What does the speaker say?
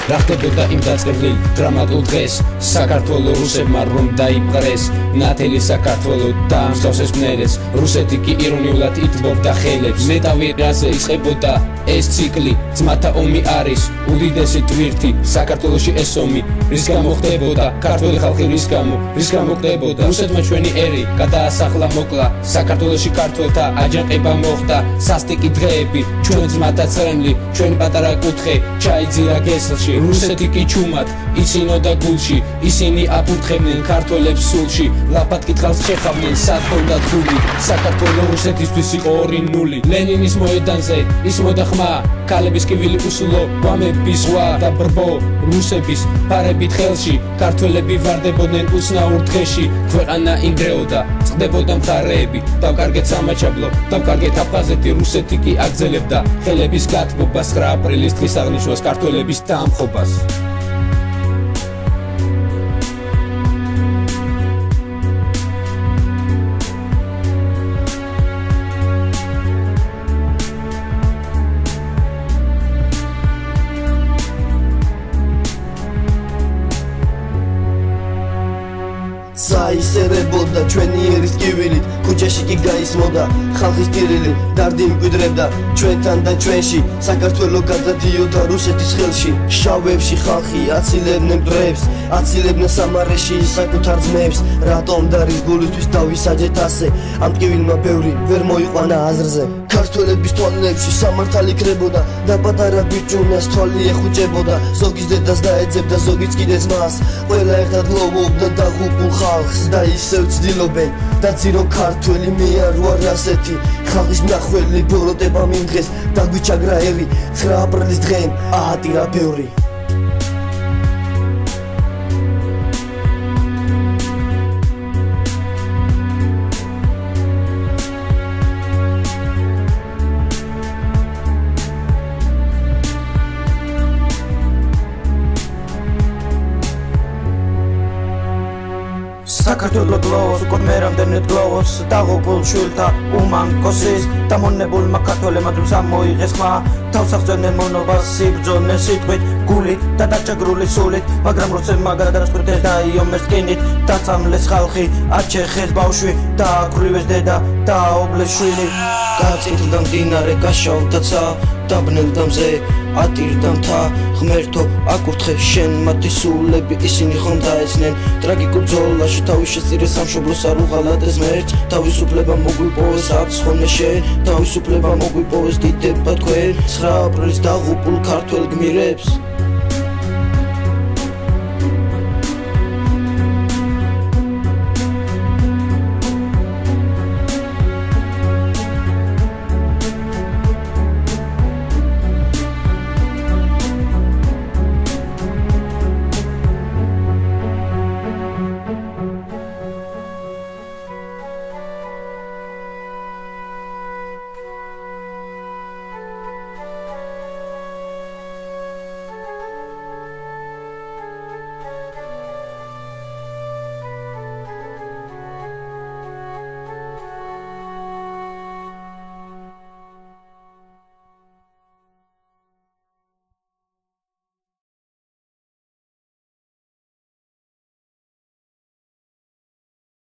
რა ხდებოდა იმ დაწყევლილ დრამატულ დღეს საქართველოს რუსებმა რომ დაიპყრეს ნათელი საქართველოს დაამსგავსეს მნერეს რუსეთი კი ირონიულად ითბობდა ხელებს მეტავი რაზე იწყებოდა ეს ციკლი ძმათა ომი არის უდიდესი ტვირთი საქართველოში ეს ომი რის გამო ხდებოდა ქართველი ხალხი რის გამო ხდებოდა რუსეთმა ჩვენი ერი გადაასახლა მოკლა საქართველოში ქართველთა აჯანყება მოხდა სასტიკი დღეები ჩვენ ძმათა ცხენლი ჩვენი პატარა კუთხე ჩაიძირა გესლში რუსეთი კი ჩუმად იცინოდა გულში ისინი აფურთხებდნენ ქართველებს სულში ლაფად კითხავს შეხავდნენ სათქონდა თული საქართველოს რუსეთისთვის იყო 2-0 ლენინის მოედანზე ისმოდა ხმა ქალების კივილი უსულო ვამების ზღვა და ბრბო რუსების ფარებით ხელში ქართველები ვარდებოდნენ უცნაურ დღეში ქვეყანა ინგრეოდა წყდებოდა მხარეები დავკარგეთ სამაჩაბლო დავკარგეთ აფხაზეთი რუსეთი კი აგრძელებდა ხელების გათბობას 9 აპრილის დღის აღნიშვნას ქართველების დამხობას საისერებოდა ჩვენი ერის კივილით ქუჩაში კი გაისმოდა ხალხის ტირილი დარდი მკვიდრებდა ჩვენთან და ჩვენში საქართველოს გადადიოდა რუსეთის ხელში შავებში ხალხი აცილებდნენ მდრებს აცილებდნენ სამარეში საკუთარ ძმებს რატომ დარის გულისთვის დავისაჯეთ ასე ამ ტკივილმა ბევრი ვერ მოიყვანა აზრზე ქართველების თვალებში სამართალი კრებოდა და პატარა ბიჭუნას თვალი ეხუჭებოდა ზოგის დედას დაეძებდა ზოგიც კიდე ძმას ყველა ერთად ლოვობდა დაღუპულ ხალხს და ისევ ცდილობენ დაცირო ქართველი მე არ ვარ ასეთი ხალხის მნახველი ბოროტება მიმ დღეს დაგვიჩაგრა ერი 9 აპრილის დღემ აატირა ბევრი საქართველოს გლოვოს უკორმე რამდენად გლოვოს დაღუპულ შვილთა უმანკოსის დამონებულმა ქართველებმა დრო ამოიღეს ხმა თავს აღწევდნენ მონობას სიბრძოდნენ სიტყვით გულით და დაჭაგრული სულით მაგრამ რუსებმა გადაწყვიტეს დაიომეს რკინით დაწამლეს ხალხი აჩეხეს ბავშვი და აქვრივეს დედა და აობლეს შვილი გაწითლდა მდინარე გაშავდა ცა დაბნელდა მზე ატირდა მთა ღმერთო აკურთხე შენ მათი სულები ისინი ხომ დაეცნენ ტრაგიკულ ბრძოლაში თავის შესწირეს სამშობლოს არ უღალატეს მერჩ თავისუფლება მოგვიპოვეს აქვს ხოლმე შენ თავისუფლება მოგვიპოვეს დიდება თქვენ 9 აპრილის დაღუპულ ქართველ გმირებს